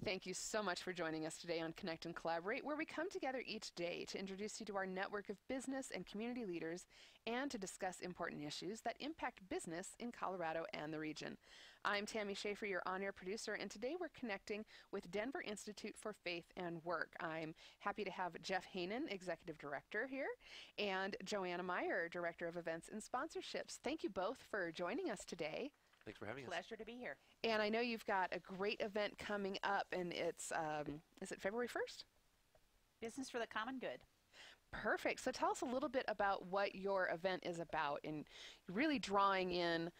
Thank you so much for joining us today on Connect and Collaborate, where we come together each day to introduce you to our network of business and community leaders and to discuss important issues that impact business in Colorado and the region. I'm Tammy Schaefer, your on-air producer, and today we're connecting with Denver Institute for Faith and Work. I'm happy to have Jeff Hannen, Executive Director here, and Joanna Meyer, Director of Events and Sponsorships. Thank you both for joining us today. Thanks for having us. Pleasure to be here. And I know you've got a great event coming up, and it's, is it February 1st? Business for the common good. Perfect. So tell us a little bit about what your event is about, and really drawing in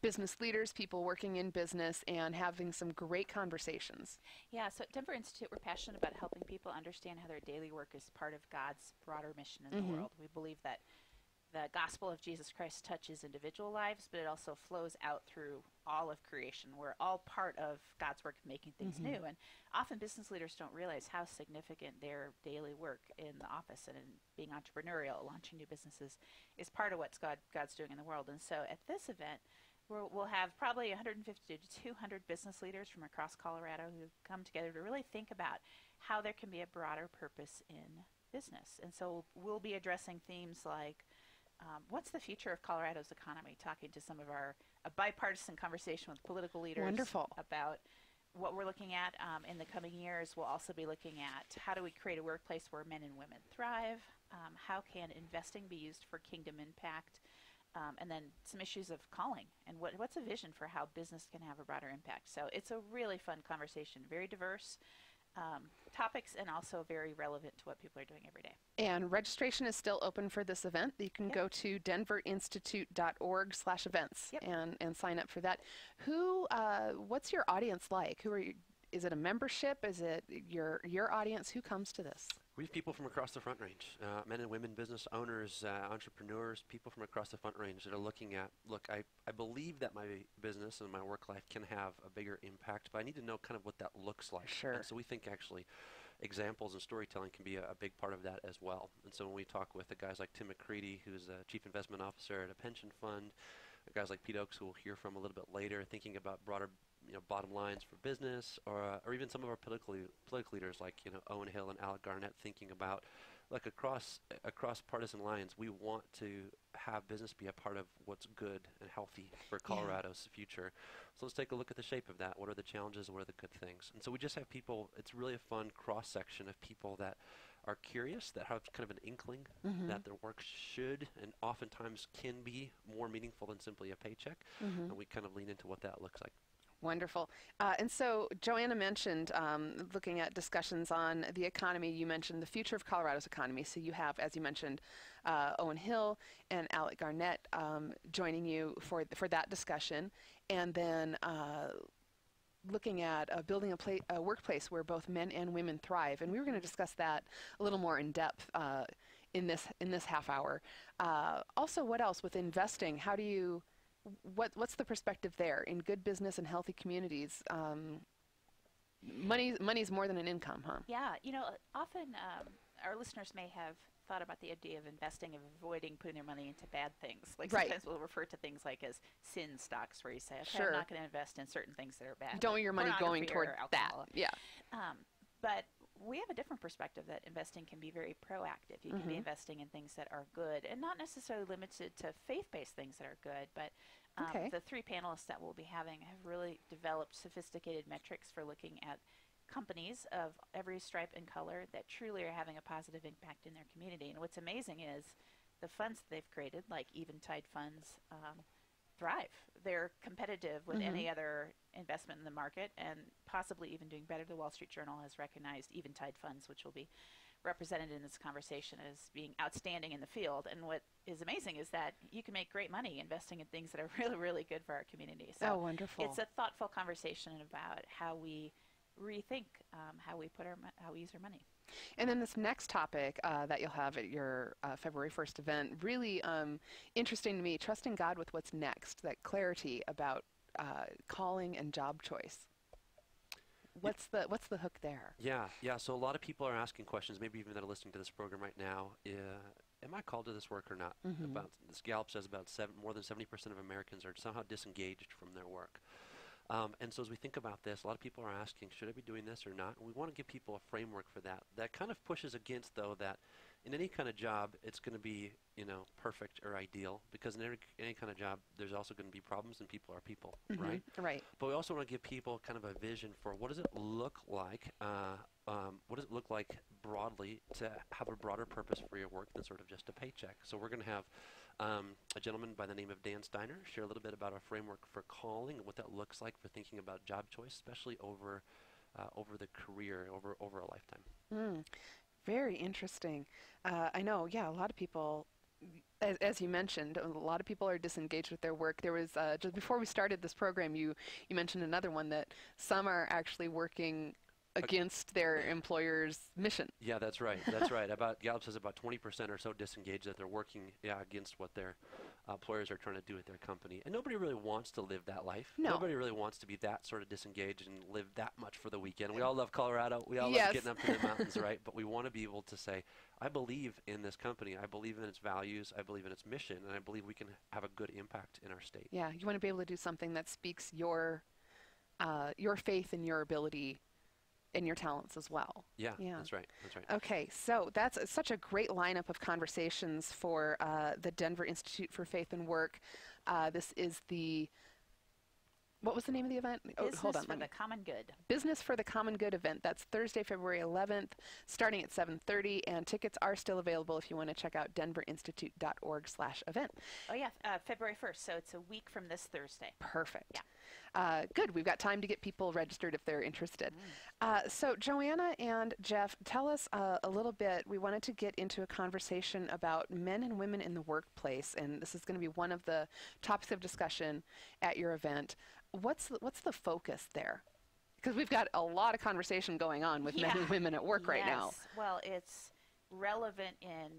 business leaders, people working in business, and having some great conversations. Yeah, so at Denver Institute, we're passionate about helping people understand how their daily work is part of God's broader mission in the world. We believe that the gospel of Jesus Christ touches individual lives, but it also flows out through all of creation. We're all part of God's work of making things new. And often business leaders don't realize how significant their daily work in the office and in being entrepreneurial, launching new businesses, is part of what God's doing in the world. And so at this event, we'll have probably 150 to 200 business leaders from across Colorado who come together to really think about how there can be a broader purpose in business. And so we'll be addressing themes like, what's the future of Colorado's economy? Talking to some of a bipartisan conversation with political leaders. Wonderful. About what we're looking at in the coming years. We'll also be looking at how do we create a workplace where men and women thrive? How can investing be used for kingdom impact? And then some issues of calling and what's a vision for how business can have a broader impact. So it's a really fun conversation, very diverse topics, and also very relevant to what people are doing every day. And registration is still open for this event. You can go to denverinstitute.org/events and sign up for that. What's your audience like? Is it a membership? Is it your audience? Who comes to this? We have people from across the Front Range, men and women, business owners, entrepreneurs, people from across the Front Range that are looking at, look, I believe that my business and my work life can have a bigger impact, but I need to know kind of what that looks like. Sure. And so we think actually examples and storytelling can be a big part of that as well. And so when we talk with the guys like Tim McCready, who's a chief investment officer at a pension fund, guys like Pete Ochs, who we'll hear from a little bit later, thinking about broader bottom lines for business, or even some of our political leaders like Owen Hill and Alec Garnett, thinking about like across partisan lines, we want to have business be a part of what's good and healthy for Colorado's future. So let's take a look at the shape of that. What are the challenges and what are the good things? And so we just have people, it's really a fun cross section of people that are curious, that have kind of an inkling that their work should and oftentimes can be more meaningful than simply a paycheck. And we kind of lean into what that looks like. Wonderful. And so Joanna mentioned looking at discussions on the economy. You mentioned the future of Colorado's economy. So you have, as you mentioned, Owen Hill and Alec Garnett joining you for that discussion. And then looking at building a workplace where both men and women thrive. And we were going to discuss that a little more in depth in this half hour. Also, what else with investing? How do you... What's the perspective there in good business and healthy communities? Money's more than an income, huh? Yeah, often our listeners may have thought about the idea of investing and avoiding putting their money into bad things. Like sometimes we'll refer to things like as sin stocks, where you say, okay, I'm not going to invest in certain things that are bad. Don't want your money going toward that. Yeah. But we have a different perspective that investing can be very proactive. You can be investing in things that are good and not necessarily limited to faith-based things that are good. But the three panelists that we'll be having have really developed sophisticated metrics for looking at companies of every stripe and color that truly are having a positive impact in their community. And what's amazing is the funds that they've created, like Eventide funds, thrive. They're competitive with any other investment in the market, and possibly even doing better. The Wall Street Journal has recognized Eventide funds, which will be represented in this conversation, as being outstanding in the field. And what is amazing is that you can make great money investing in things that are really, really good for our community. So wonderful. It's a thoughtful conversation about how we rethink how we use our money. And then this next topic that you'll have at your February 1st event, really interesting to me, trusting God with what's next, that clarity about calling and job choice. What's the hook there? Yeah. So a lot of people are asking questions, maybe even that are listening to this program right now. Am I called to this work or not? This Gallup says more than 70% of Americans are somehow disengaged from their work. And so as we think about this, a lot of people are asking, should I be doing this or not? And we want to give people a framework for that. That kind of pushes against, though, that in any kind of job, it's going to be, perfect or ideal, because in any kind of job, there's also going to be problems, and people are people, right? Right. But we also want to give people kind of a vision for what does it look like, broadly to have a broader purpose for your work than sort of just a paycheck. So we're going to have a gentleman by the name of Dan Steiner share a little bit about a framework for calling and what that looks like for thinking about job choice, especially over the career, over a lifetime. Very interesting. I know, yeah, a lot of people, as you mentioned, a lot of people are disengaged with their work. There was, just before we started this program, you mentioned another one that some are actually working against their employer's mission. Yeah, that's right. That's right. Gallup says about 20% or so disengaged, that they're working against what their employers are trying to do at their company. And nobody really wants to live that life. No. Nobody really wants to be that sort of disengaged and live that much for the weekend. We all love Colorado. We all Yes. love getting up to the mountains, right? But we want to be able to say, I believe in this company. I believe in its values. I believe in its mission. And I believe we can have a good impact in our state. Yeah, you want to be able to do something that speaks your faith and your ability and your talents as well. Yeah, Yeah. that's right. That's right. Okay, so that's such a great lineup of conversations for the Denver Institute for Faith and Work. This is what was the name of the event? Business Hold on. for the Common Good. Business for the Common Good event. That's Thursday, February 11th, starting at 7:30, and tickets are still available if you want to check out denverinstitute.org/event. Oh, yeah, February 1st, so it's a week from this Thursday. Perfect. Yeah. Good. We've got time to get people registered if they're interested. So Joanna and Jeff, tell us a little bit. We wanted to get into a conversation about men and women in the workplace, and this is going to be one of the topics of discussion at your event. What's the focus there? Because we've got a lot of conversation going on with men and women at work right now. Well, it's relevant in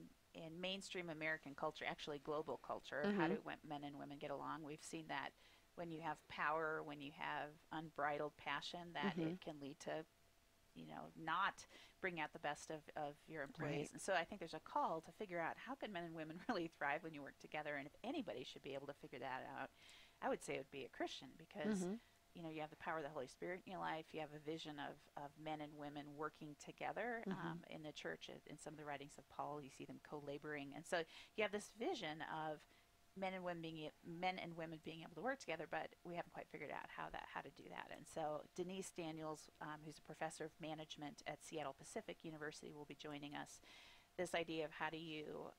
mainstream American culture, actually global culture. How do men and women get along? We've seen that when you have power, when you have unbridled passion, that it can lead to, not bring out the best of your employees. Right. And so I think there's a call to figure out how can men and women really thrive when you work together. And if anybody should be able to figure that out, I would say it would be a Christian, because you have the power of the Holy Spirit in your life. You have a vision of men and women working together in the church. In some of the writings of Paul, you see them co-laboring. And so you have this vision of men and women being able to work together, but we haven't quite figured out how to do that. And so Denise Daniels, who's a professor of management at Seattle Pacific University, will be joining us. This idea of how do you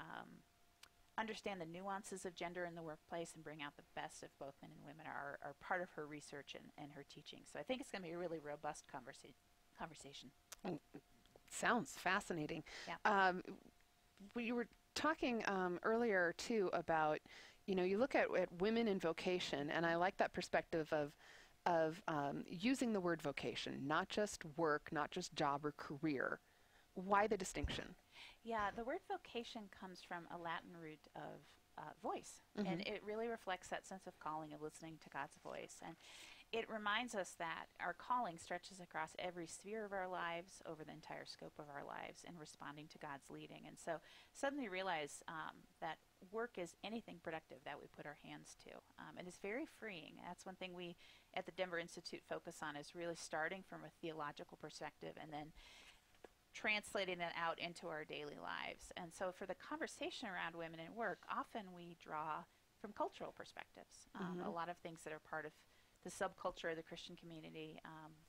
understand the nuances of gender in the workplace and bring out the best of both men and women are part of her research and her teaching. So I think it's going to be a really robust conversation. Sounds fascinating. Yeah. We were talking earlier too about, you look at women in vocation, and I like that perspective of using the word vocation, not just work, not just job or career. Why the distinction? Yeah, the word vocation comes from a Latin root of voice, and it really reflects that sense of calling, of listening to God's voice. And it reminds us that our calling stretches across every sphere of our lives, over the entire scope of our lives, in responding to God's leading. And so suddenly realize that work is anything productive that we put our hands to. And it's very freeing. That's one thing we at the Denver Institute focus on, is really starting from a theological perspective and then translating that out into our daily lives. And so for the conversation around women in work, often we draw from cultural perspectives. A lot of things that are part of the subculture of the Christian community,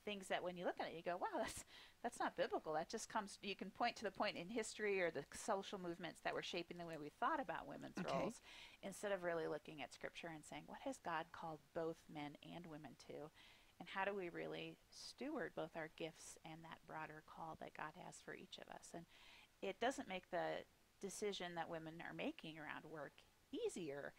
things that when you look at it, you go, wow, that's not biblical. That just comes, you can point to the point in history or the social movements that were shaping the way we thought about women's roles, instead of really looking at Scripture and saying, what has God called both men and women to? And how do we really steward both our gifts and that broader call that God has for each of us? And it doesn't make the decision that women are making around work easier.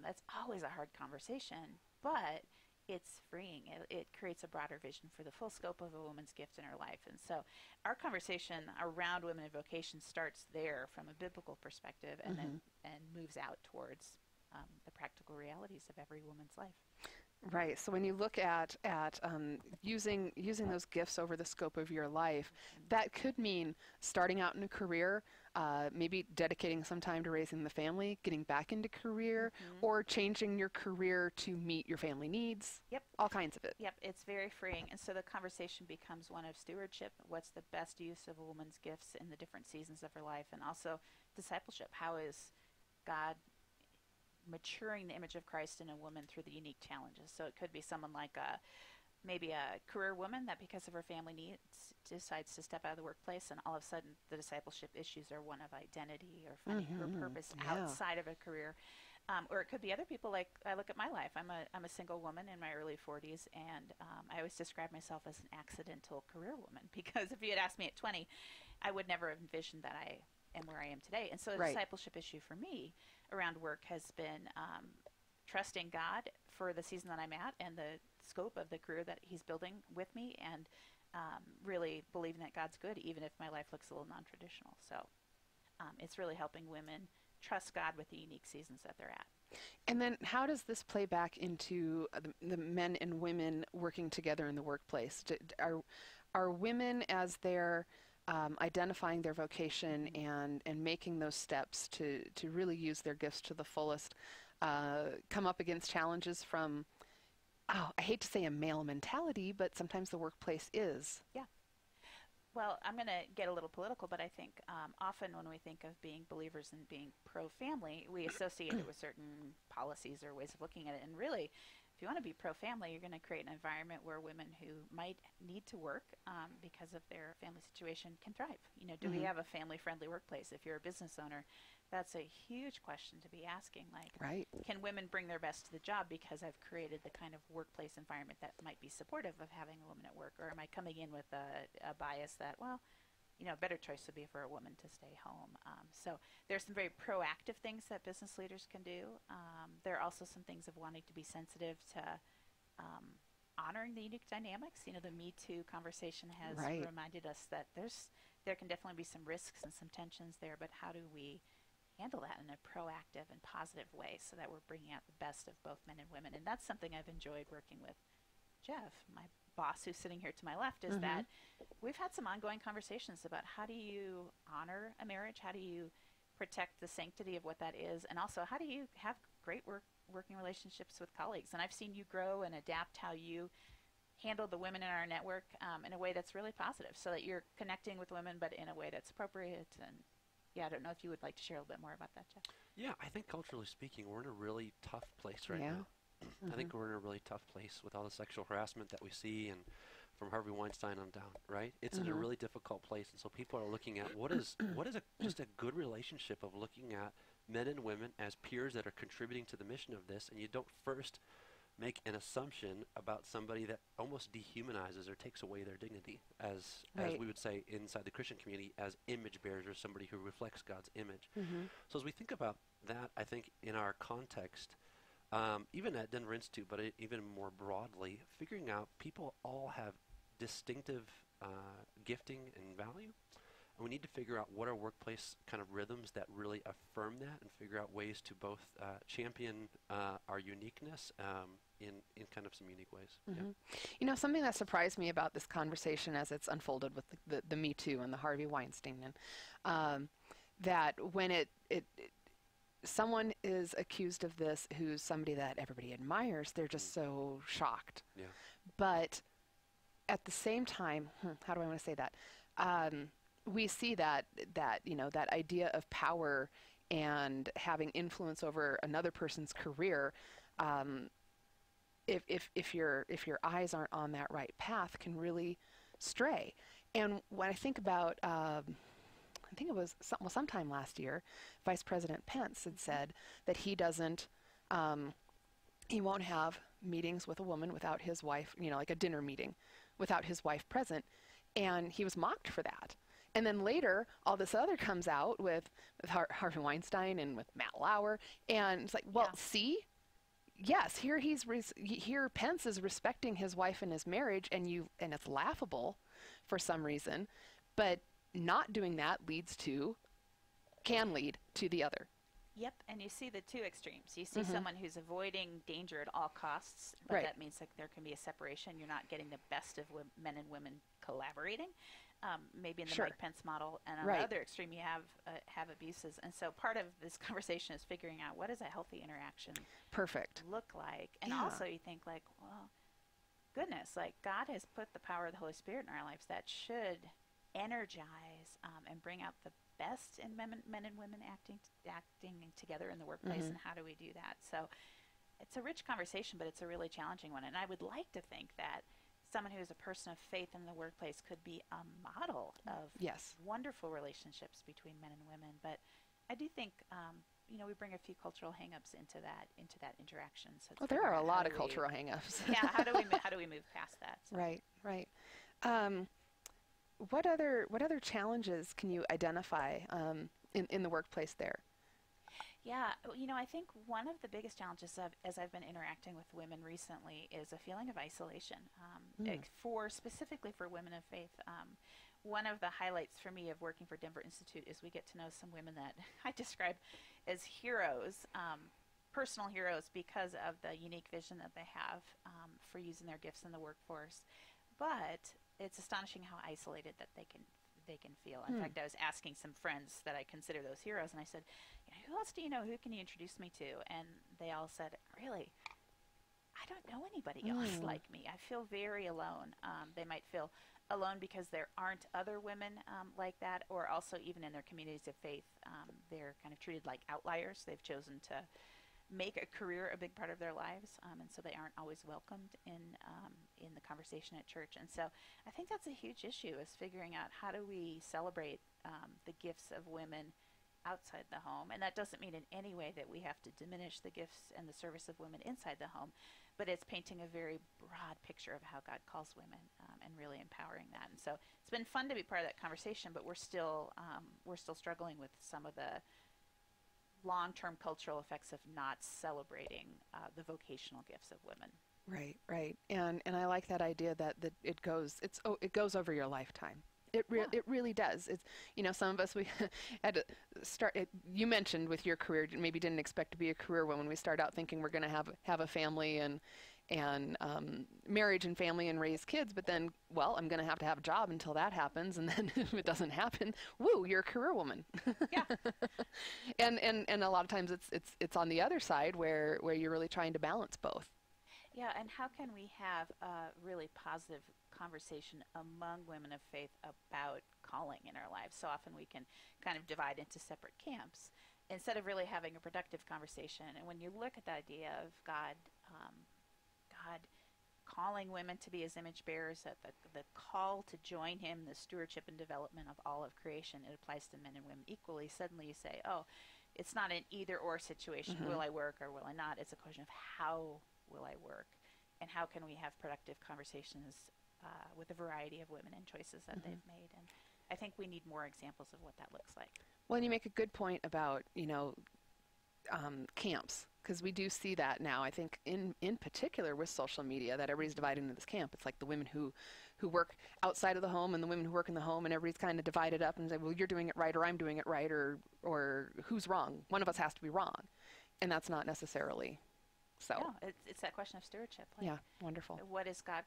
That's always a hard conversation, but it's freeing. It creates a broader vision for the full scope of a woman's gift in her life. And so our conversation around women in vocation starts there from a biblical perspective, and then moves out towards the practical realities of every woman's life. Right. So when you look at using those gifts over the scope of your life, that could mean starting out in a career, maybe dedicating some time to raising the family, getting back into career, Mm-hmm. or changing your career to meet your family needs. Yep. All kinds of it. Yep, it's very freeing. And so the conversation becomes one of stewardship. What's the best use of a woman's gifts in the different seasons of her life? And also discipleship. How is God maturing the image of Christ in a woman through the unique challenges? So it could be someone like maybe a career woman that because of her family needs decides to step out of the workplace, and all of a sudden the discipleship issues are one of identity or finding her purpose outside of a career. Or it could be other people. Like I look at my life. I'm a single woman in my early 40s, and I always describe myself as an accidental career woman because if you had asked me at 20, I would never have envisioned that I am where I am today. And so the discipleship issue for me around work has been trusting God for the season that I'm at and the scope of the career that He's building with me, and really believing that God's good, even if my life looks a little non-traditional. So it's really helping women trust God with the unique seasons that they're at. And then how does this play back into the men and women working together in the workplace? Are women, as they're identifying their vocation and making those steps to really use their gifts to the fullest, come up against challenges from, I hate to say a male mentality, but sometimes the workplace is. Yeah. Well, I'm going to get a little political, but I think often when we think of being believers and being pro-family, we associate it with certain policies or ways of looking at it. And really, if you want to be pro-family, you're going to create an environment where women who might need to work because of their family situation can thrive. You know, do we have a family-friendly workplace? If you're a business owner, that's a huge question to be asking. Like, can women bring their best to the job because I've created the kind of workplace environment that might be supportive of having a woman at work? Or am I coming in with a bias that, well, you know, a better choice would be for a woman to stay home? So there's some very proactive things that business leaders can do. There are also some things of wanting to be sensitive to honoring the unique dynamics. You know, the Me Too conversation has reminded us that there can definitely be some risks and some tensions there, but how do we handle that in a proactive and positive way so that we're bringing out the best of both men and women? And that's something I've enjoyed working with Jeff, my boss who's sitting here to my left, is that we've had some ongoing conversations about how do you honor a marriage, how do you protect the sanctity of what that is, and also how do you have great working relationships with colleagues. And I've seen you grow and adapt how you handle the women in our network in a way that's really positive, so that you're connecting with women but in a way that's appropriate. And yeah, I don't know if you would like to share a little bit more about that, Jeff. Yeah, I think culturally speaking, we're in a really tough place right now. I think we're in a really tough place with all the sexual harassment that we see, and from Harvey Weinstein on down, right? It's in a really difficult place, and so people are looking at what is just a good relationship of looking at men and women as peers that are contributing to the mission of this, and you don't first make an assumption about somebody that almost dehumanizes or takes away their dignity, as we would say inside the Christian community, as image bearers or somebody who reflects God's image. So as we think about that, I think in our context, even at Denver Institute, but even more broadly, figuring out people all have distinctive gifting and value. And we need to figure out what are workplace kind of rhythms that really affirm that, and figure out ways to both champion our uniqueness in kind of some unique ways. You know, something that surprised me about this conversation as it's unfolded with the Me Too and the Harvey Weinstein, and that when someone is accused of this who's somebody that everybody admires, they're just so shocked. Yeah. But at the same time, how do I want to say that? We see that you know, that idea of power and having influence over another person's career, if your eyes aren't on that right path, can really stray. And when I think about, I think it was sometime last year, Vice President Pence had said that he won't have meetings with a woman without his wife, you know, like a dinner meeting, without his wife present, and he was mocked for that. And then later, all this other comes out with Harvey Weinstein and with Matt Lauer, and it's like, well, see, yes, here Pence is respecting his wife and his marriage, and it's laughable for some reason, but not doing that can lead to the other. Yep, and you see the two extremes. You see someone who's avoiding danger at all costs, but Right. that means that there can be a separation. You're not getting the best of men and women collaborating, maybe in the Sure. Mike Pence model. And on Right. the other extreme, you have abuses. And so part of this conversation is figuring out what does a healthy interaction Perfect. look like. And Yeah. also you think like, well, goodness, like God has put the power of the Holy Spirit in our lives that should energize and bring out the best in men and women acting together in the workplace. And how do we do that? So it's a rich conversation, but it's a really challenging one. And I would like to think that someone who is a person of faith in the workplace could be a model of Yes. wonderful relationships between men and women. But I do think we bring a few cultural hangups into that interaction. So Well, there are a how lot do of we- cultural hangups. Yeah, how do we move past that? So. Right. Right. What other challenges can you identify in the workplace there? Yeah, I think one of the biggest challenges as I've been interacting with women recently is a feeling of isolation. Specifically for women of faith, one of the highlights for me of working for Denver Institute is we get to know some women that I describe as heroes, personal heroes, because of the unique vision that they have for using their gifts in the workforce. But it's astonishing how isolated that they can feel. In fact, I was asking some friends that I consider those heroes, and I said, who else do you know? Who can you introduce me to? And they all said, really, I don't know anybody else like me. I feel very alone. They might feel alone because there aren't other women like that, or also even in their communities of faith, they're kind of treated like outliers. They've chosen to make a career a big part of their lives, and so they aren't always welcomed in the conversation at church. And so I think that's a huge issue, is figuring out how do we celebrate the gifts of women outside the home. And that doesn't mean in any way that we have to diminish the gifts and the service of women inside the home, but it's painting a very broad picture of how God calls women and really empowering that. And so it's been fun to be part of that conversation, but we're still struggling with some of the long-term cultural effects of not celebrating the vocational gifts of women. Right, right. And I like that idea that it goes over your lifetime. It really does. It's some of us, we had to start. You mentioned with your career, maybe didn't expect to be a career when we start out thinking we're going to have a family and marriage and family and raise kids, but then, well, I'm going to have a job until that happens, and then if it doesn't happen, woo, you're a career woman. Yeah. and a lot of times it's on the other side where you're really trying to balance both. Yeah, and how can we have a really positive conversation among women of faith about calling in our lives? So often we can kind of divide into separate camps instead of really having a productive conversation. And when you look at the idea of God calling women to be his image bearers, that the call to join him, the stewardship and development of all of creation, it applies to men and women equally. Suddenly you say, oh, it's not an either or situation. Will I work or will I not? It's a question of how will I work, and how can we have productive conversations with a variety of women and choices that they've made. And I think we need more examples of what that looks like. Well, and you make a good point about camps, because we do see that now. I think in particular with social media, that everybody's divided into this camp. It's like the women who work outside of the home and the women who work in the home, and everybody's kind of divided up and say, well, you're doing it right, or I'm doing it right, or who's wrong? One of us has to be wrong, and that's not necessarily so. No, it's that question of stewardship. Like, yeah, wonderful. What is God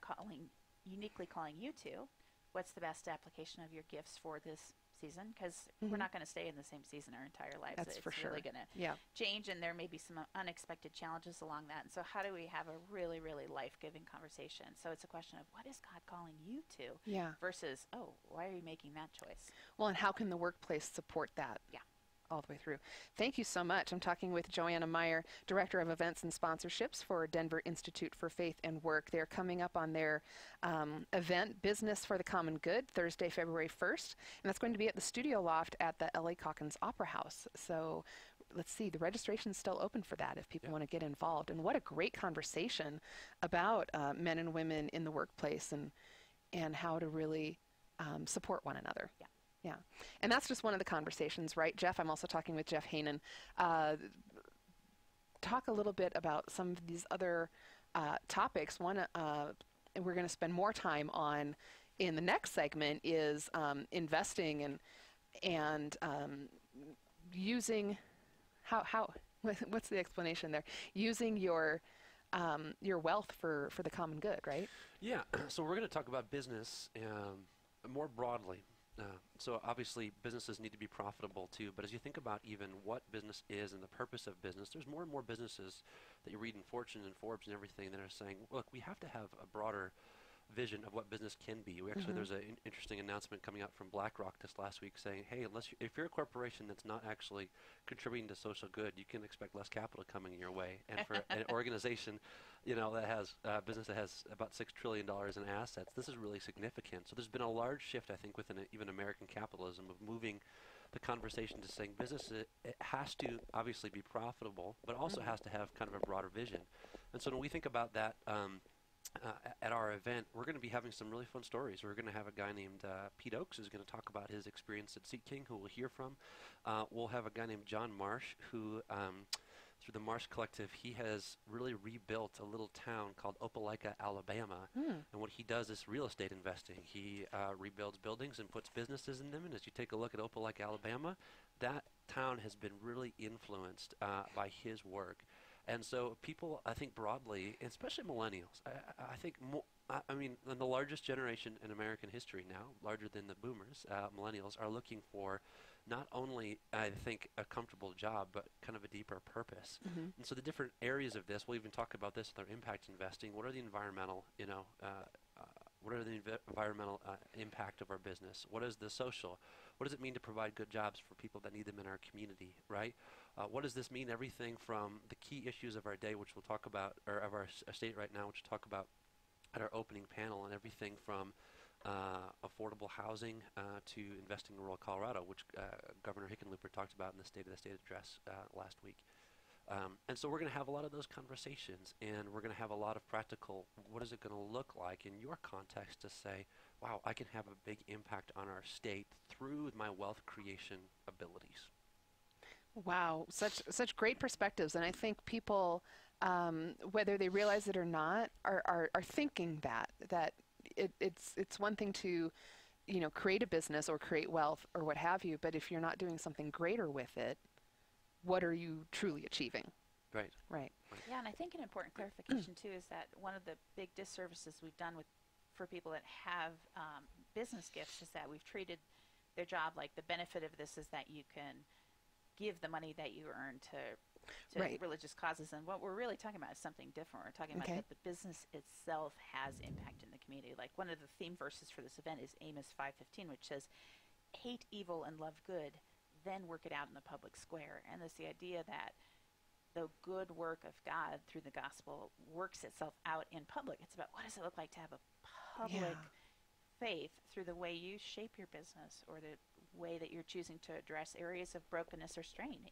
uniquely calling you to? What's the best application of your gifts for this season? Because we're not going to stay in the same season our entire lives. That's for sure. It's really going to change, and there may be some unexpected challenges along that. And so how do we have a really, really life-giving conversation? So it's a question of, what is God calling you to? Yeah. Versus, oh, why are you making that choice? Well, and how can the workplace support that? Yeah. All the way through. Thank you so much. I'm talking with Joanna Meyer, Director of Events and Sponsorships for Denver Institute for Faith and Work. They're coming up on their event, Business for the Common Good, Thursday, February 1st, and that's going to be at the Studio Loft at the Ellie Caulkins Opera House. So let's see, the registration's still open for that if people want to get involved. And what a great conversation about men and women in the workplace and how to really support one another. Yeah. Yeah, and that's just one of the conversations, right, Jeff? I'm also talking with Jeff Hannen. Talk a little bit about some of these other topics. One, we're going to spend more time on in the next segment is investing and using How? What's the explanation there? Using your wealth for the common good, right? Yeah, so we're going to talk about business more broadly. So obviously businesses need to be profitable too, but as you think about even what business is and the purpose of business, there's more and more businesses that you read in Fortune and Forbes and everything that are saying, look, we have to have a broader vision of what business can be. We actually, there's an interesting announcement coming out from BlackRock this last week saying, hey, if you're a corporation that's not actually contributing to social good, you can expect less capital coming your way. And for an organization, that has business that has about $6 trillion in assets, this is really significant. So there's been a large shift, I think, within even American capitalism of moving the conversation to saying business it has to obviously be profitable, but also has to have kind of a broader vision. And so when we think about that, at our event, we're going to be having some really fun stories. We're going to have a guy named Pete Ochs who's going to talk about his experience at Seat King, who we'll hear from. We'll have a guy named John Marsh who, through the Marsh Collective, he has really rebuilt a little town called Opelika, Alabama. And what he does is real estate investing. He rebuilds buildings and puts businesses in them. And as you take a look at Opelika, Alabama, that town has been really influenced by his work. And so people, I think broadly, and especially millennials, I think, I mean, the largest generation in American history now, larger than the boomers, millennials, are looking for not only, I think, a comfortable job, but kind of a deeper purpose. And so the different areas of this, we'll even talk about this with our impact investing. What are the environmental, what are the environmental impact of our business? What is the social? What does it mean to provide good jobs for people that need them in our community, right? What does this mean? Everything from the key issues of our day, which we'll talk about, or of our state right now, which we'll talk about at our opening panel, and everything from affordable housing to investing in rural Colorado, which Governor Hickenlooper talked about in the State of the State address last week. And so we're going to have a lot of those conversations, and we're going to have a lot of practical, what is it going to look like in your context to say, wow, I can have a big impact on our state through my wealth creation abilities. Wow, such great perspectives, and I think people, whether they realize it or not, are thinking that it's one thing to, create a business or create wealth or what have you, but if you're not doing something greater with it, what are you truly achieving? Right. Right. Yeah, and I think an important clarification too is that one of the big disservices we've done for people that have business gifts is that we've treated their job like the benefit of this is that you can give the money that you earn to Right. religious causes, and what we're really talking about is something different. We're talking about that the business itself has impact in the community. Like one of the theme verses for this event is Amos 5:15, which says, "Hate evil and love good, then work it out in the public square." And it's the idea that the good work of God through the gospel works itself out in public. It's about what does it look like to have a public faith through the way you shape your business or the way that you're choosing to address areas of brokenness or strain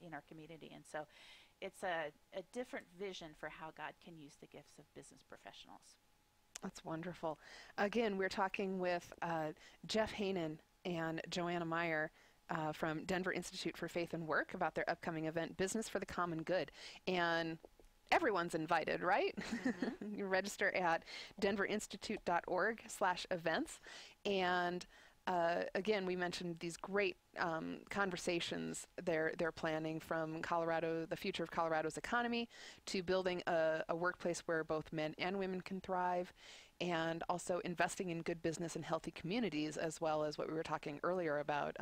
in our community. And so it's a different vision for how God can use the gifts of business professionals. That's wonderful. Again, we're talking with Jeff Hannen and Joanna Meyer from Denver Institute for Faith and Work about their upcoming event, Business for the Common Good. And everyone's invited, right? You register at denverinstitute.org/events. And again, we mentioned these great conversations they're planning, from Colorado, the future of Colorado's economy, to building a workplace where both men and women can thrive, and also investing in good business and healthy communities, as well as what we were talking earlier about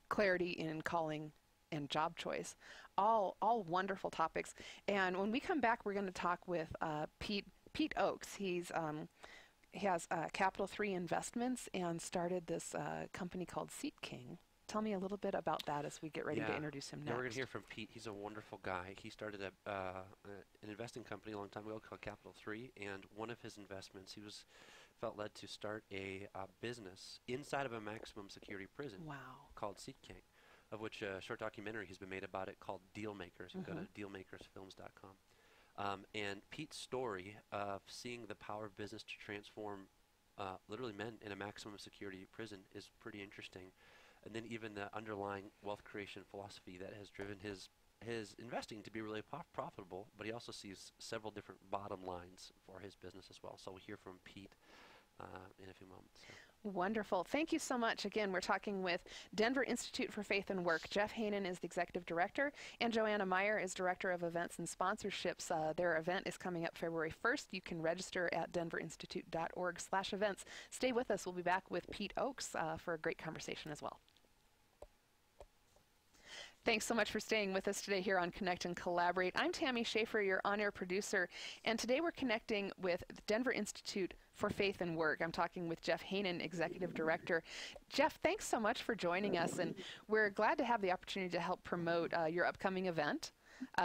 clarity in calling and job choice. All wonderful topics. And when we come back, we're going to talk with Pete Ochs. He has Capital 3 Investments and started this company called Seat King. Tell me a little bit about that as we get ready to introduce him next. We're going to hear from Pete. He's a wonderful guy. He started an investing company a long time ago called Capital 3, and one of his investments, he felt led to start a business inside of a maximum security prison called Seat King, of which a short documentary has been made about it called Dealmakers. You can go to dealmakersfilms.com. And Pete's story of seeing the power of business to transform literally men in a maximum security prison is pretty interesting. And then even the underlying wealth creation philosophy that has driven his investing to be really profitable, but he also sees several different bottom lines for his business as well. So we'll hear from Pete in a few moments. So. Wonderful. Thank you so much. Again, we're talking with Denver Institute for Faith and Work. Jeff Hannen is the executive director, and Joanna Meyer is director of events and sponsorships. Their event is coming up February 1st. You can register at denverinstitute.org/events. Stay with us. We'll be back with Pete Ochs for a great conversation as well. Thanks so much for staying with us today here on Connect and Collaborate. I'm Tammy Schaefer, your on-air producer, and today we're connecting with the Denver Institute for Faith and Work. I'm talking with Jeff Hannen, Executive Director. Jeff, thanks so much for joining us, and we're glad to have the opportunity to help promote your upcoming event.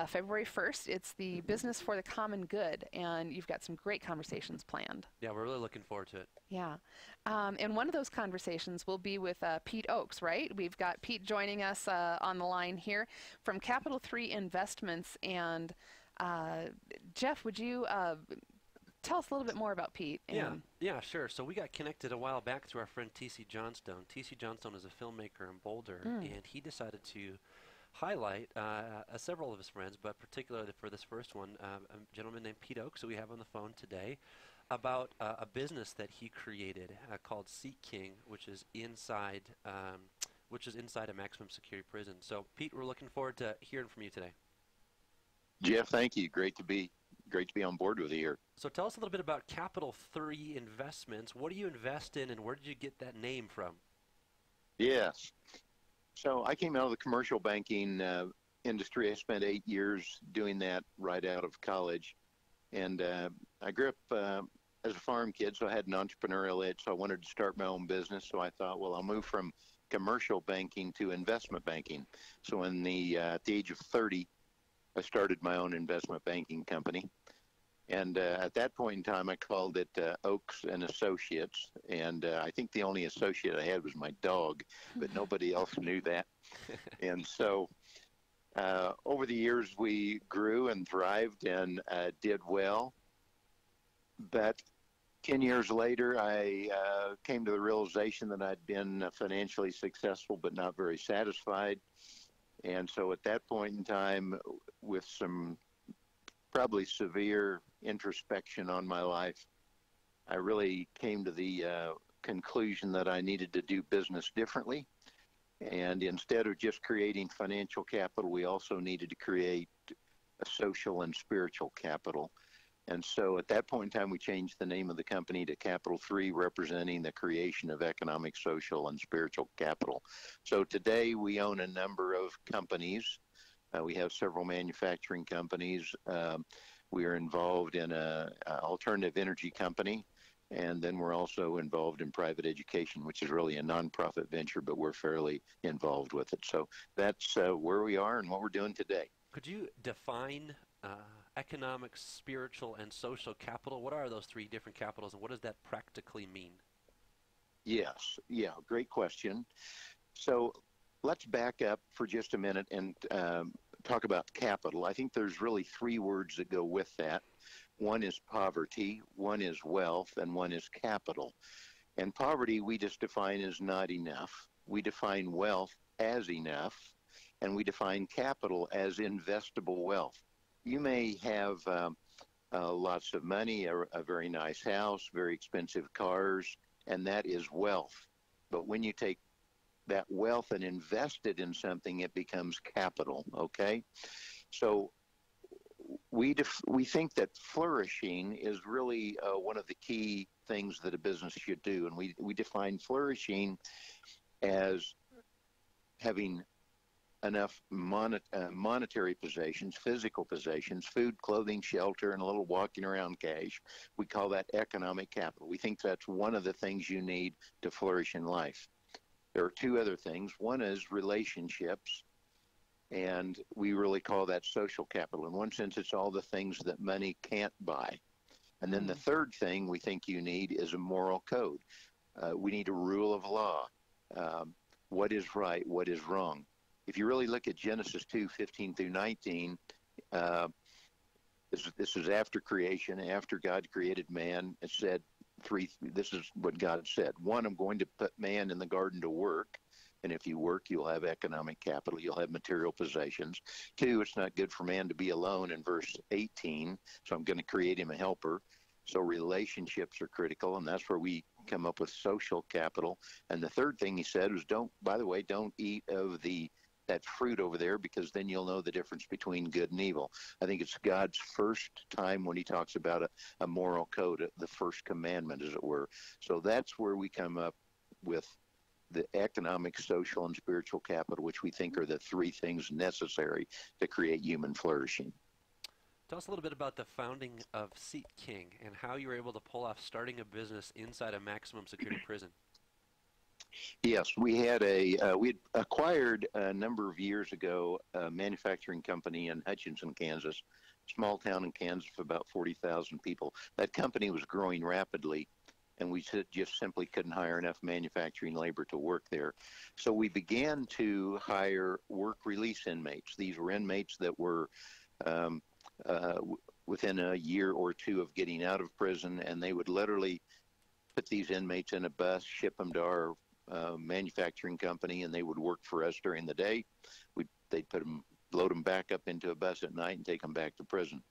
February 1st, it's the Business for the Common Good, and you've got some great conversations planned. Yeah, we're really looking forward to it. Yeah. And one of those conversations will be with Pete Ochs, right? We've got Pete joining us on the line here from Capital 3 Investments. And Jeff, would you tell us a little bit more about Pete? Yeah, sure. So we got connected a while back through our friend T.C. Johnstone. T.C. Johnstone is a filmmaker in Boulder, and he decided to highlight several of his friends, but particularly for this first one, a gentleman named Pete Ochs, who we have on the phone today, about a business that he created called Seat King, which is inside a maximum security prison. So, Pete, we're looking forward to hearing from you today. Jeff, thank you. Great to be on board with you here. So, tell us a little bit about Capital 3 Investments. What do you invest in, and where did you get that name from? Yes. So I came out of the commercial banking industry. I spent 8 years doing that right out of college. And I grew up as a farm kid, so I had an entrepreneurial itch. So I wanted to start my own business. So I thought, well, I'll move from commercial banking to investment banking. So at the age of 30, I started my own investment banking company. And at that point in time, I called it Ochs and Associates. And I think the only associate I had was my dog, but nobody else knew that. And so over the years, we grew and thrived and did well. But 10 years later, I came to the realization that I'd been financially successful but not very satisfied. And so at that point in time, with some probably severe introspection on my life, I really came to the conclusion that I needed to do business differently. And instead of just creating financial capital, we also needed to create a social and spiritual capital. And so at that point in time, we changed the name of the company to Capital 3, representing the creation of economic, social, and spiritual capital. So today we own a number of companies. We have several manufacturing companies. We are involved in an alternative energy company. And then we're also involved in private education, which is really a nonprofit venture, but we're fairly involved with it. So that's where we are and what we're doing today. Could you define economic, spiritual, and social capital? What are those three different capitals, and what does that practically mean? Yes. Yeah, great question. So let's back up for just a minute and talk about capital. I think there's really three words that go with that. One is poverty, one is wealth, and one is capital. And poverty we just define as not enough. We define wealth as enough, and we define capital as investable wealth. You may have lots of money, a very nice house, very expensive cars, and that is wealth. But when you take that wealth and invest it in something, it becomes capital, okay? So we think that flourishing is really one of the key things that a business should do. And we define flourishing as having enough monetary possessions, physical possessions, food, clothing, shelter, and a little walking around cash. We call that economic capital. We think that's one of the things you need to flourish in life. There are two other things. One is relationships, and we really call that social capital. In one sense, it's all the things that money can't buy. And then the third thing we think you need is a moral code. We need a rule of law. What is right? What is wrong? If you really look at Genesis 2:15 through 19, this is after creation, after God created man. It said this is what God said. One, I'm going to put man in the garden to work. And if you work, you'll have economic capital. You'll have material possessions. Two, it's not good for man to be alone in verse 18. So I'm going to create him a helper. So relationships are critical. And that's where we come up with social capital. And the third thing he said was, by the way, don't eat of that fruit over there, because then you'll know the difference between good and evil. I think it's God's first time when he talks about a moral code, the first commandment, as it were. So that's where we come up with the economic, social, and spiritual capital, which we think are the three things necessary to create human flourishing. Tell us a little bit about the founding of Seat King and how you were able to pull off starting a business inside a maximum security prison. Yes, we had we acquired a number of years ago a manufacturing company in Hutchinson, Kansas, small town in Kansas of about 40,000 people. That company was growing rapidly, and we just simply couldn't hire enough manufacturing labor to work there. So we began to hire work release inmates. These were inmates that were within a year or two of getting out of prison, and they would literally put these inmates in a bus, ship them to our manufacturing company, and they would work for us during the day. They'd load them back up into a bus at night and take them back to prison.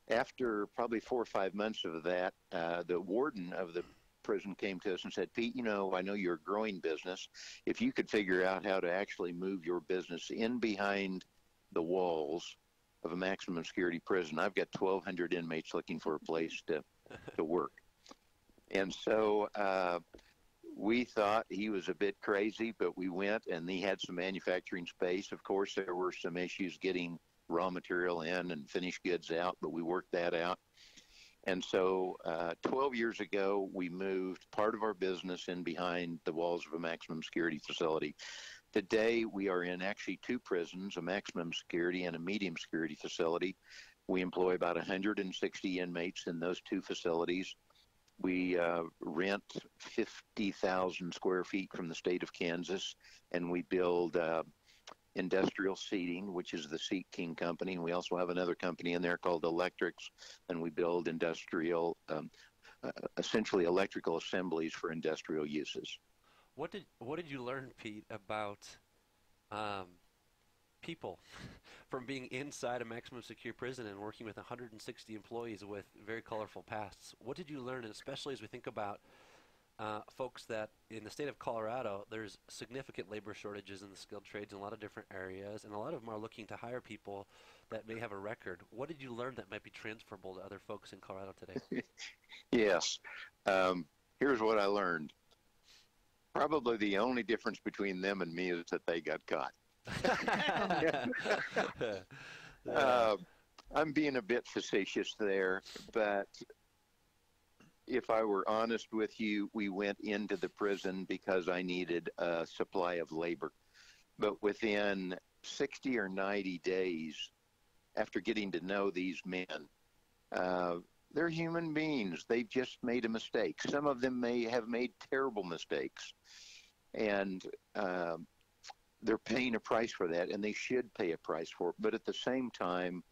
After probably 4 or 5 months of that, the warden of the prison came to us and said, Pete, I know you're a growing business. If you could figure out how to actually move your business in behind the walls of a maximum security prison, I've got 1,200 inmates looking for a place to work. And so we thought he was a bit crazy, but we went, and he had some manufacturing space. Of course, there were some issues getting raw material in and finished goods out, but we worked that out. And so 12 years ago, we moved part of our business in behind the walls of a maximum security facility. Today, we are in actually 2 prisons, a maximum security and a medium security facility. We employ about 160 inmates in those 2 facilities. We rent 50,000 square feet from the state of Kansas, and we build industrial seating, which is the Seat King company. And we also have another company in there called Electrics, and we build industrial, essentially electrical assemblies for industrial uses. What did you learn, Pete, about people from being inside a maximum secure prison and working with 160 employees with very colorful pasts? What did you learn, and especially as we think about folks that in the state of Colorado, there's significant labor shortages in the skilled trades in a lot of different areas, and a lot of them are looking to hire people that may have a record. What did you learn that might be transferable to other folks in Colorado today? Yes. Here's what I learned. Probably the only difference between them and me is that they got caught. I'm being a bit facetious there, but if I were honest with you, we went into the prison because I needed a supply of labor. But within 60 or 90 days, after getting to know these men, they're human beings. They've just made a mistake. Some of them may have made terrible mistakes. And they're paying a price for that, and they should pay a price for it. But at the same time,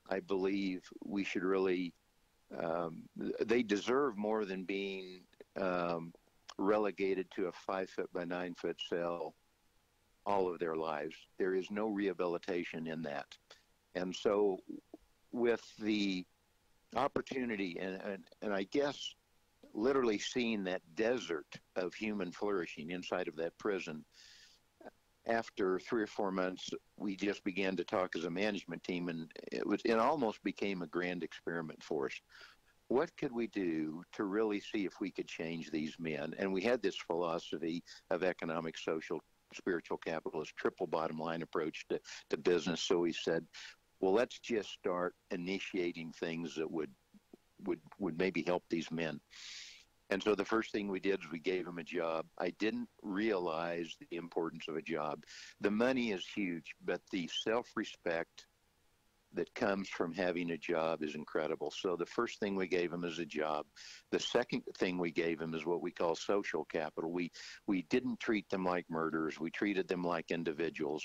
I believe we should really, they deserve more than being relegated to a 5-foot by 9-foot cell all of their lives. There is no rehabilitation in that. And so with the opportunity, and I guess literally seeing that desert of human flourishing inside of that prison, after 3 or 4 months, we just began to talk as a management team, and it almost became a grand experiment for us. What could we do to really see if we could change these men? And we had this philosophy of economic, social, spiritual capitalist triple bottom line approach to business. So we said, well, let's just start initiating things that would maybe help these men. And so the first thing we did is we gave them a job. I didn't realize the importance of a job. The money is huge, but the self-respect that comes from having a job is incredible. So the first thing we gave them is a job. The second thing we gave them is what we call social capital. We didn't treat them like murderers. We treated them like individuals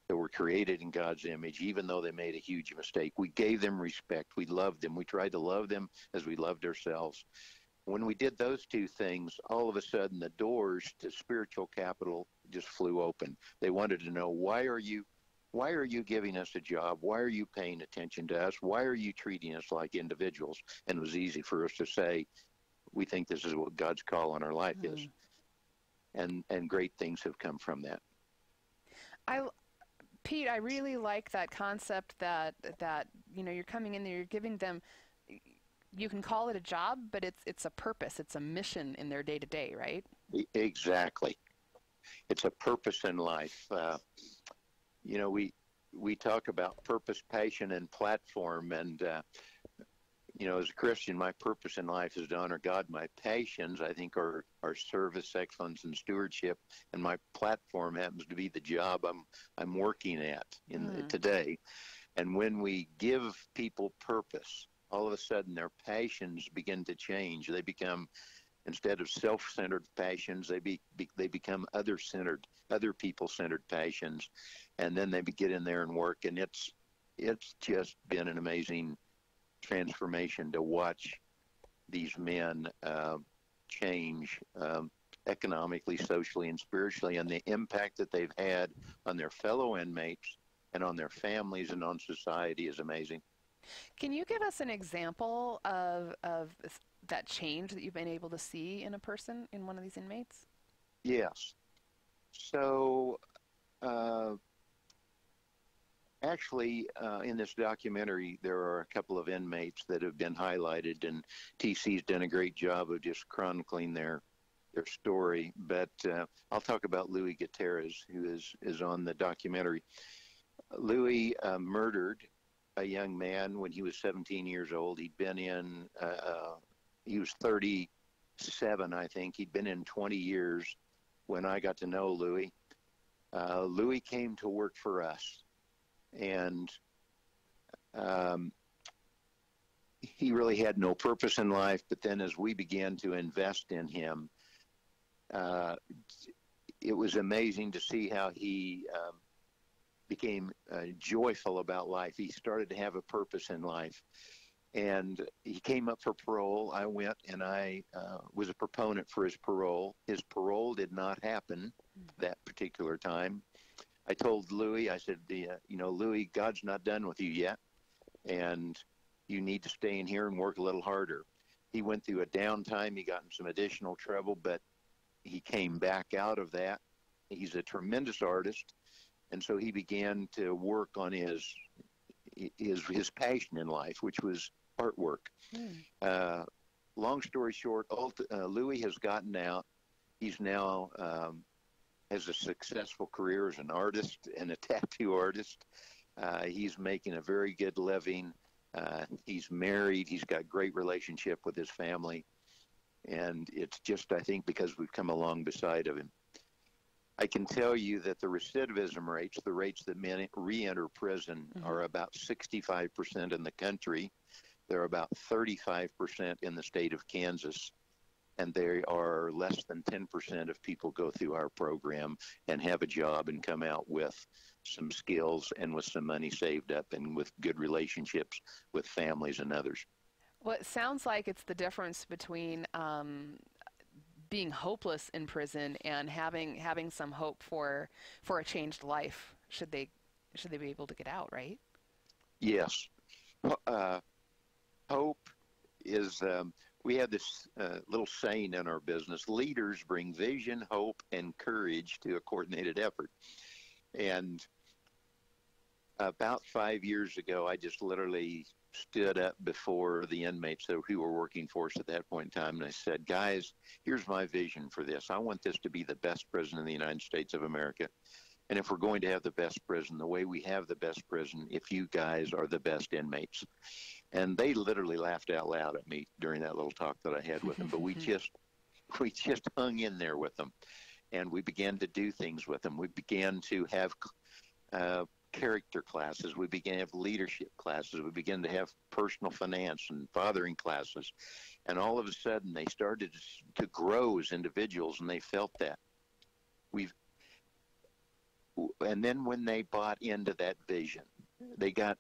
that were created in God's image, even though they made a huge mistake. We gave them respect. We loved them. We tried to love them as we loved ourselves. When we did those 2 things, all of a sudden the doors to spiritual capital just flew open. They wanted to know, why are you giving us a job? Why are you paying attention to us? Why are you treating us like individuals? And it was easy for us to say, we think this is what God's call on our life is. And great things have come from that. Pete, I really like that concept that you're coming in there, you're giving them, you can call it a job, but it's a purpose, it's a mission in their day-to-day, right? Exactly. It's a purpose in life. We talk about purpose, passion, and platform, and as a Christian, my purpose in life is to honor God. My passions, I think, are service, excellence, and stewardship, and my platform happens to be the job I'm working at today. And when we give people purpose, all of a sudden their passions begin to change. They become, instead of self-centered passions, they become other-centered, other people-centered passions, and then they get in there and work. And it's just been an amazing transformation to watch these men change economically, socially, and spiritually, and the impact that they've had on their fellow inmates and on their families and on society is amazing. Can you give us an example of that change that you've been able to see in a person, in one of these inmates? Yes. So actually, in this documentary, there are a couple of inmates that have been highlighted, and TC's done a great job of just chronicling their story. But I'll talk about Louis Gutierrez, who is on the documentary. Louis murdered a young man when he was 17 years old. He'd been in, he was 37, I think. He'd been in 20 years when I got to know Louis. Louis came to work for us, and he really had no purpose in life. But then as we began to invest in him, it was amazing to see how he became joyful about life. He started to have a purpose in life. And he came up for parole. I went and I was a proponent for his parole. His parole did not happen that particular time. I told Louis, I said, Louis, God's not done with you yet, and you need to stay in here and work a little harder. He went through a downtime. He got in some additional trouble, but he came back out of that. He's a tremendous artist. And so he began to work on his passion in life, which was artwork. Long story short, Louis has gotten out. He's now has a successful career as an artist and a tattoo artist. He's making a very good living. He's married. He's got great relationship with his family. And it's just, I think, because we've come along beside of him. I can tell you that the recidivism rates, the rates that men re-enter prison, are about 65% in the country. They're about 35% in the state of Kansas. And they are less than 10% of people go through our program and have a job and come out with some skills and with some money saved up and with good relationships with families and others. Well, it sounds like it's the difference between being hopeless in prison and having some hope for a changed life should they be able to get out, right? Yes. Hope is, we have this little saying in our business: leaders bring vision, hope, and courage to a coordinated effort. And about 5 years ago, I just literally stood up before the inmates who were working for us at that point in time, and I said, guys, here's my vision for this. I want this to be the best prison in the United States of America. And if we're going to have the best prison, the way we have the best prison, if you guys are the best inmates. And they literally laughed out loud at me during that little talk that I had with them, but we just hung in there with them, and we began to do things with them. We began to have character classes. We began to have leadership classes. We began to have personal finance and fathering classes. And all of a sudden, they started to grow as individuals, and they felt that. And then when they bought into that vision, that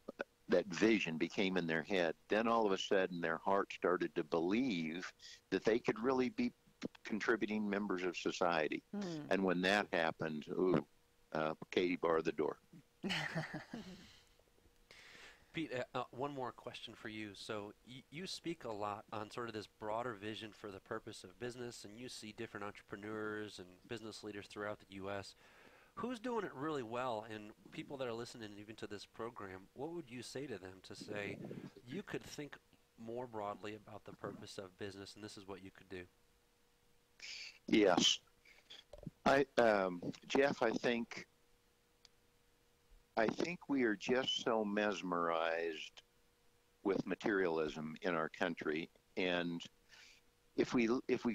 vision became in their head. Then all of a sudden, their heart started to believe that they could really be contributing members of society. And when that happened, Katie barred the door. Pete, one more question for you. So you speak a lot on sort of this broader vision for the purpose of business, and you see different entrepreneurs and business leaders throughout the U.S. Who's doing it really well? And people that are listening even to this program, what would you say to them to say, you could think more broadly about the purpose of business, and this is what you could do? Yes. Jeff, I think we are just so mesmerized with materialism in our country, and if we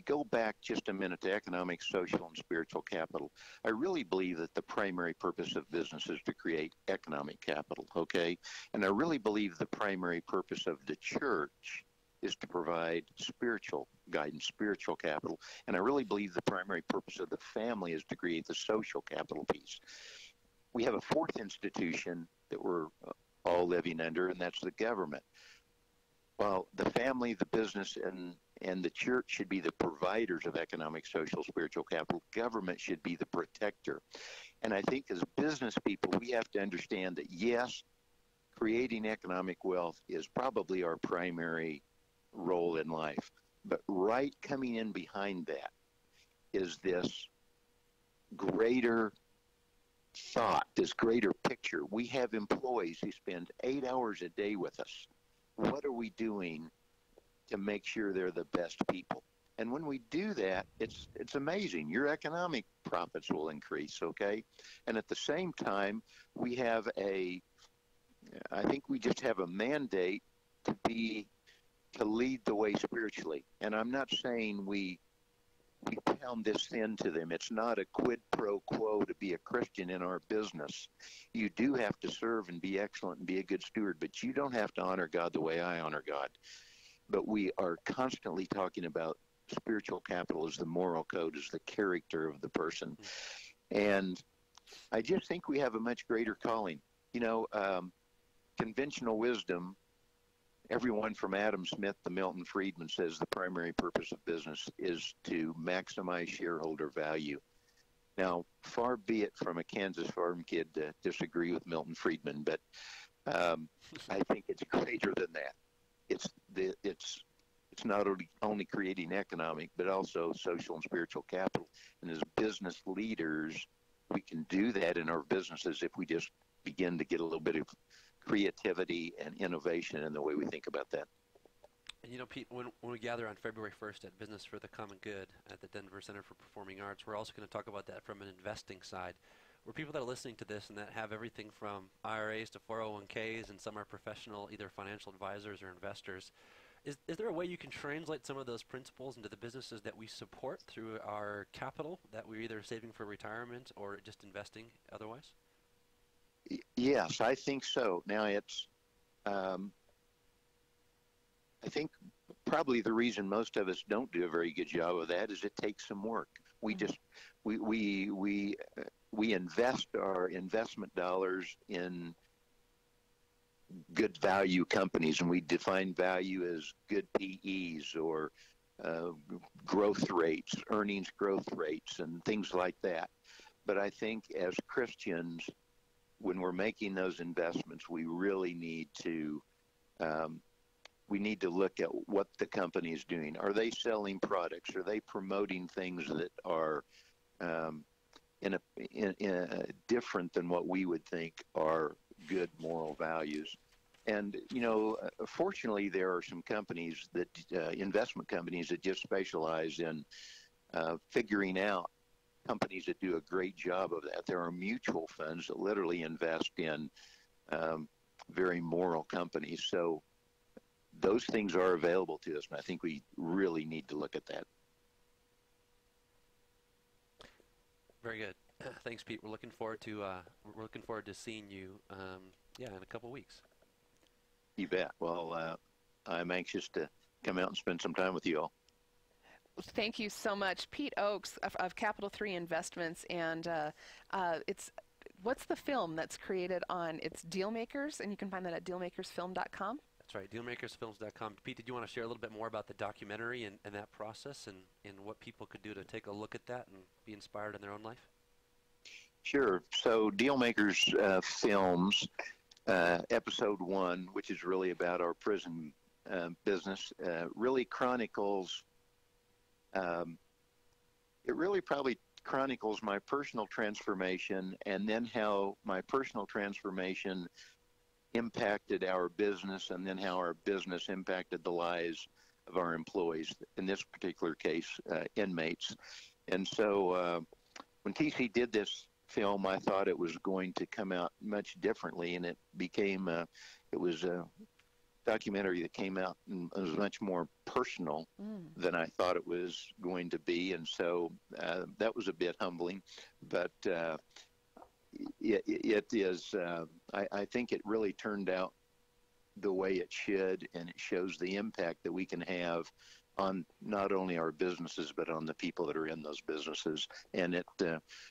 go back just a minute to economic, social, and spiritual capital, I really believe that the primary purpose of business is to create economic capital, okay? And I really believe the primary purpose of the church is to provide spiritual guidance, spiritual capital. And I really believe the primary purpose of the family is to create the social capital piece. We have a fourth institution that we're all living under, and that's the government. Well, the family, the business, and the church should be the providers of economic, social, spiritual capital. Government should be the protector. And I think as business people, we have to understand that, yes, creating economic wealth is probably our primary role in life. But right coming in behind that is this greater thought, this greater picture. We have employees who spend 8 hours a day with us. What are we doing to make sure they're the best people? And when we do that, it's amazing. Your economic profits will increase, okay? And at the same time, I think we just have a mandate to lead the way spiritually. And I'm not saying we pound this into them. It's not a quid pro quo to be a Christian in our business. You do have to serve and be excellent and be a good steward, but you don't have to honor God the way I honor God. But we are constantly talking about spiritual capital as the moral code, as the character of the person. And I just think we have a much greater calling. You know, conventional wisdom, everyone from Adam Smith to Milton Friedman says the primary purpose of business is to maximize shareholder value. Now, far be it from a Kansas farm kid to disagree with Milton Friedman, but I think it's greater than that. It's not only creating economic, but also social and spiritual capital. And as business leaders, we can do that in our businesses if we just begin to get a little bit of creativity and innovation in the way we think about that. And you know, Pete, when we gather on February 1st at Business for the Common Good at the Denver Center for Performing Arts, we're also going to talk about that from an investing side. Where people that are listening to this and that have everything from IRAs to 401ks, and some are professional, either financial advisors or investors, is there a way you can translate some of those principles into the businesses that we support through our capital that we're either saving for retirement or just investing otherwise? Yes, I think so. Now, I think probably the reason most of us don't do a very good job of that is it takes some work. We invest our investment dollars in good value companies, and we define value as good PEs or growth rates, earnings growth rates, and things like that. But I think as Christians, when we're making those investments, we really need to look at what the company is doing. Are they selling products? Are they promoting things that are different than what we would think are good moral values? And you know, fortunately, there are some companies that investment companies that just specialize in figuring out companies that do a great job of that. There are mutual funds that literally invest in very moral companies. So those things are available to us, and I think we really need to look at that. Very good. Thanks, Pete. We're looking forward to seeing you in a couple weeks. You bet. Well, I'm anxious to come out and spend some time with you all. Thank you so much, Pete Ochs of Capital 3 Investments, and what's the film that's created on? It's Dealmakers, and you can find that at dealmakersfilm.com. That's right, dealmakersfilms.com. Pete, did you want to share a little bit more about the documentary and that process and what people could do to take a look at that and be inspired in their own life? Sure. So Dealmakers Films episode 1, which is really about our prison business, really chronicles. It really probably chronicles my personal transformation, and then how my personal transformation impacted our business, and then how our business impacted the lives of our employees, in this particular case, inmates. And so when TC did this film, I thought it was going to come out much differently, and it became, it was a documentary that came out and was much more personal than I thought it was going to be. And so that was a bit humbling, but it is, I think it really turned out the way it should, and it shows the impact that we can have on not only our businesses, but on the people that are in those businesses. And it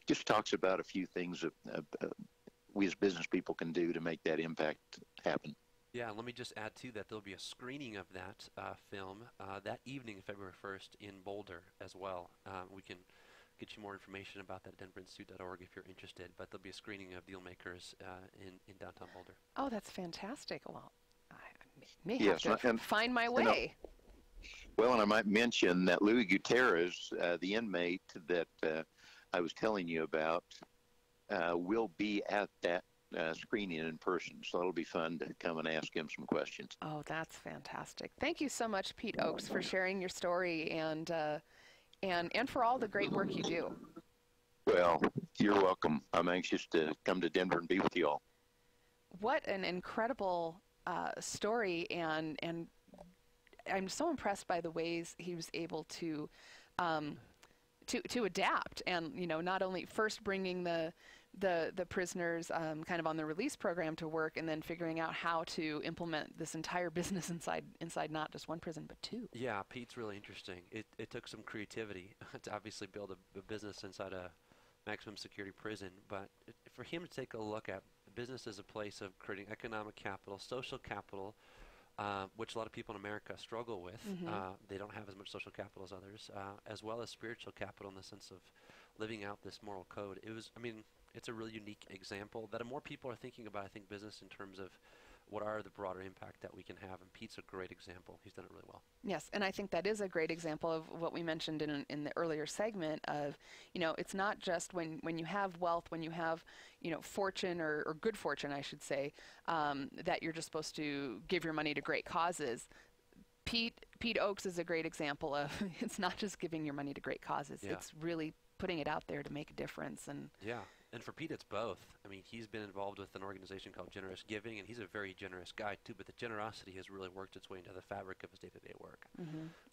just talks about a few things that we as business people can do to make that impact happen. Yeah, let me just add to that, there'll be a screening of that film that evening, February 1st, in Boulder as well. We can get you more information about that at denverinstitute.org if you're interested, but there'll be a screening of Dealmakers in downtown Boulder. Oh, that's fantastic. Well, I may have to find my way. Well, and I might mention that Louis Gutierrez, the inmate that I was telling you about, will be at that screening in person, so it'll be fun to come and ask him some questions. Oh, that's fantastic. Thank you so much, Pete Ochs, for sharing your story and for all the great work you do. Well, you're welcome. I'm anxious to come to Denver and be with you all. What an incredible story, and I'm so impressed by the ways he was able to adapt, and not only first bringing the prisoners kind of on the release program to work, and then figuring out how to implement this entire business inside not just one prison but two. Yeah, Pete's really interesting. It took some creativity to obviously build a business inside a maximum security prison, but for him to take a look at business as a place of creating economic capital, social capital, which a lot of people in America struggle with. They don't have as much social capital as others, as well as spiritual capital in the sense of living out this moral code. It's a really unique example that more people are thinking about, I think, business in terms of what are the broader impact that we can have, and Pete's a great example. He's done it really well. Yes, and I think that is a great example of what we mentioned in the earlier segment of, it's not just when you have wealth, when you have, fortune or good fortune, I should say, that you're just supposed to give your money to great causes. Pete Ochs is a great example of it's not just giving your money to great causes. Yeah. It's really putting it out there to make a difference. And yeah. And for Pete, it's both. He's been involved with an organization called Generous Giving, and he's a very generous guy, too, but the generosity has really worked its way into the fabric of his day-to-day work.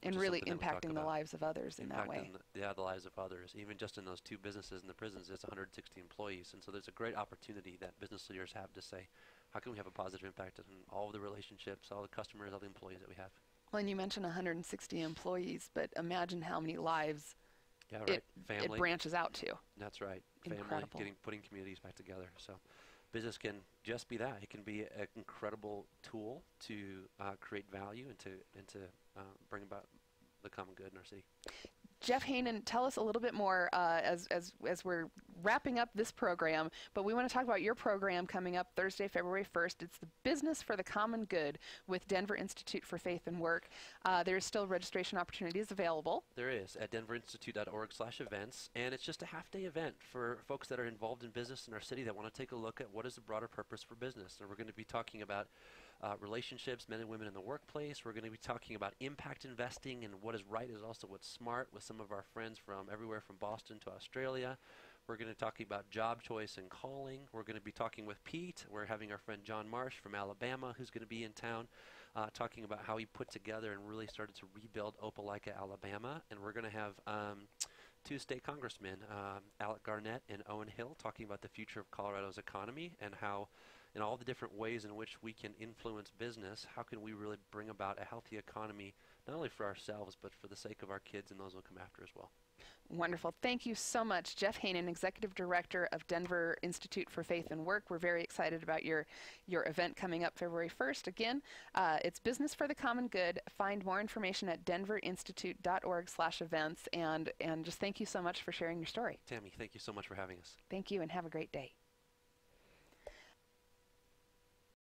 And really impacting the lives of others in that way. The lives of others. Even just in those two businesses in the prisons, it's 160 employees, and so there's a great opportunity that business leaders have to say, how can we have a positive impact on all of the relationships, all the customers, all the employees that we have? Well, and you mentioned 160 employees, but imagine how many lives it branches out to. That's right. Incredible. Family, putting communities back together. So business can just be that. It can be an incredible tool to create value and to bring about the common good in our city. Jeff Hannen, tell us a little bit more as we're wrapping up this program, but we want to talk about your program coming up Thursday, February 1st. It's the Business for the Common Good with Denver Institute for Faith and Work. There's still registration opportunities available. There is at denverinstitute.org/events, and it's just a half-day event for folks that are involved in business in our city that want to take a look at what is the broader purpose for business. And we're going to be talking about relationships, men and women in the workplace. We're going to be talking about impact investing, and what is right is also what's smart, with some of our friends from everywhere from Boston to Australia. We're going to be talking about job choice and calling. We're going to be talking with Pete. We're having our friend John Marsh from Alabama, who's going to be in town, talking about how he put together and really started to rebuild Opelika, Alabama. And we're going to have two state congressmen, Alec Garnett and Owen Hill, talking about the future of Colorado's economy and how, in all the different ways in which we can influence business, how can we really bring about a healthy economy, not only for ourselves, but for the sake of our kids and those who will come after as well. Wonderful. Thank you so much, Jeff Hannen, Executive Director of Denver Institute for Faith and Work. We're very excited about your event coming up February 1st. Again, it's Business for the Common Good. Find more information at denverinstitute.org/events. And just thank you so much for sharing your story. Tammy, thank you so much for having us. Thank you, and have a great day.